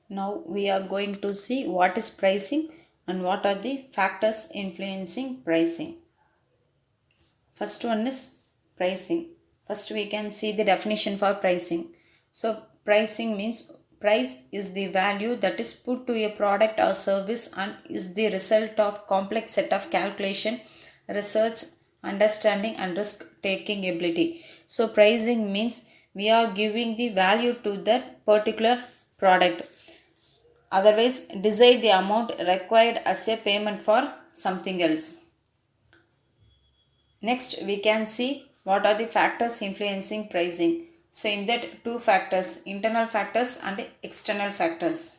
Now we are going to see what is pricing and what are the factors influencing pricing. First one is pricing. First we can see the definition for pricing. So pricing means price is the value that is put to a product or service and is the result of complex set of calculation, research, understanding and risk taking ability. So pricing means we are giving the value to that particular product. Otherwise, decide the amount required as a payment for something else. Next, we can see what are the factors influencing pricing. So, in that, two factors, internal factors and external factors.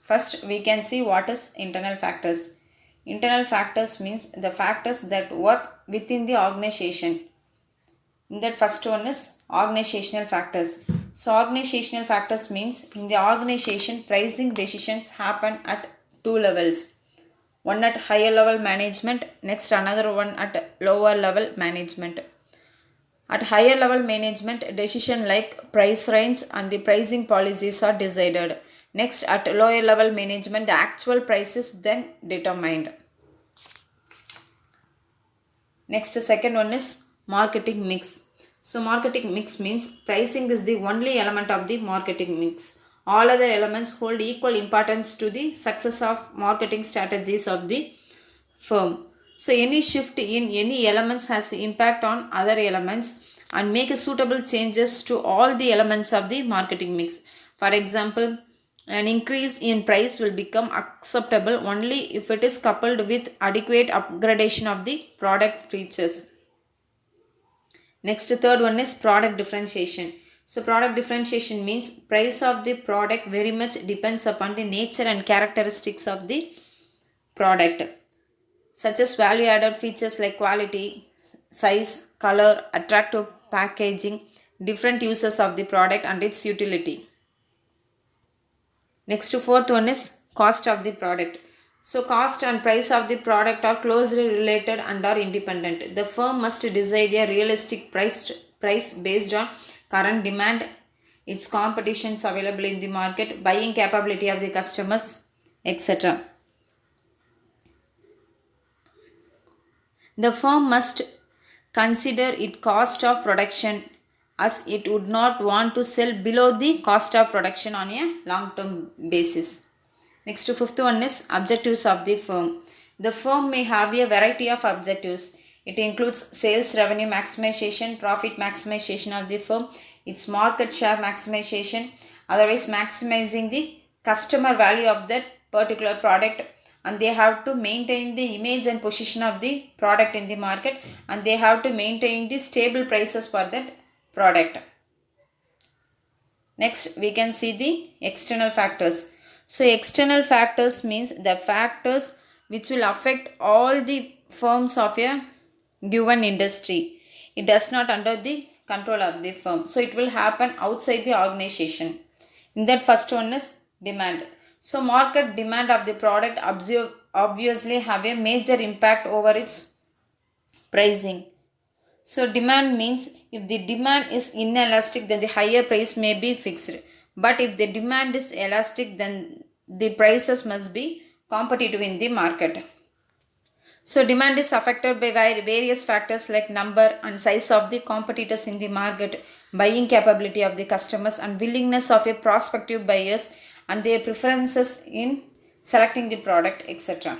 First, we can see what is internal factors. Internal factors means the factors that work within the organization. In that, first one is organizational factors. So, organizational factors means in the organization, pricing decisions happen at two levels, one at higher level management, next another one at lower level management. At higher level management, decision like price range and the pricing policies are decided. Next, at lower level management, the actual price is then determined. Next, second one is marketing mix. So, marketing mix means pricing is the only element of the marketing mix. All other elements hold equal importance to the success of marketing strategies of the firm. So, any shift in any elements has impact on other elements and make suitable changes to all the elements of the marketing mix. For example, an increase in price will become acceptable only if it is coupled with adequate upgradation of the product features. Next, third one is product differentiation. So, product differentiation means price of the product very much depends upon the nature and characteristics of the product, such as value added features like quality, size, color, attractive packaging, different uses of the product and its utility. Next, fourth one is cost of the product. So, cost and price of the product are closely related and are independent. The firm must decide a realistic price based on current demand, its competitions available in the market, buying capability of the customers, etc. The firm must consider its cost of production as it would not want to sell below the cost of production on a long term basis. Next, fifth one is objectives of the firm. The firm may have a variety of objectives. It includes sales revenue maximization, profit maximization of the firm, its market share maximization, otherwise maximizing the customer value of that particular product, and they have to maintain the image and position of the product in the market, and they have to maintain the stable prices for that product. Next, we can see the external factors. So, external factors means the factors which will affect all the firms of a given industry. It does not under the control of the firm. So, it will happen outside the organization. In that, first one is demand. So, market demand of the product obviously have a major impact over its pricing. So demand means if the demand is inelastic, then the higher price may be fixed. But if the demand is elastic, then the prices must be competitive in the market. So demand is affected by various factors like number and size of the competitors in the market, buying capability of the customers and willingness of a prospective buyers and their preferences in selecting the product, etc.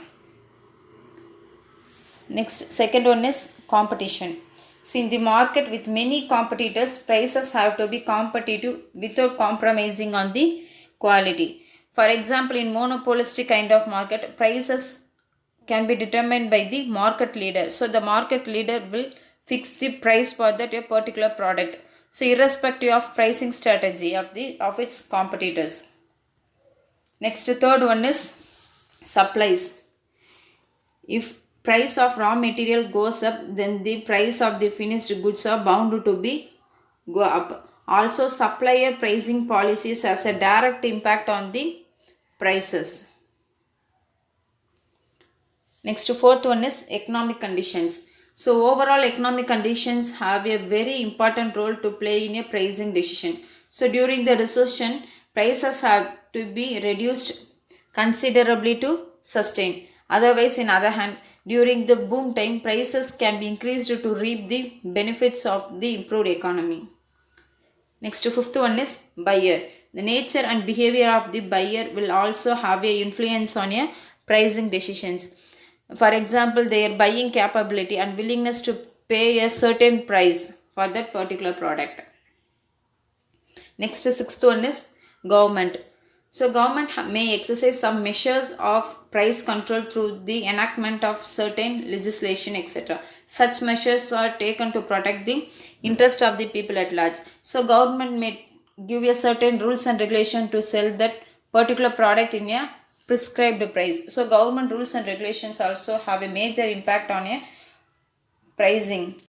Next, second one is competition. So, in the market with many competitors, prices have to be competitive without compromising on the quality. For example, in monopolistic kind of market, prices can be determined by the market leader. So, the market leader will fix the price for that a particular product. So, irrespective of pricing strategy of its competitors. Next, third one is supplies. If price of raw material goes up, then the price of the finished goods are bound to be go up. Also, supplier pricing policies has a direct impact on the prices. Next, fourth one is economic conditions. So overall economic conditions have a very important role to play in a pricing decision. So during the recession, prices have to be reduced considerably to sustain. Otherwise, in other hand, during the boom time, prices can be increased to reap the benefits of the improved economy. Next, fifth one is buyer. The nature and behavior of the buyer will also have a influence on a pricing decisions. For example, their buying capability and willingness to pay a certain price for that particular product. Next, sixth one is government. So, government may exercise some measures of price control through the enactment of certain legislation, etc. Such measures are taken to protect the interest of the people at large. So, government may give a certain rules and regulation to sell that particular product in a prescribed price. So, government rules and regulations also have a major impact on a pricing.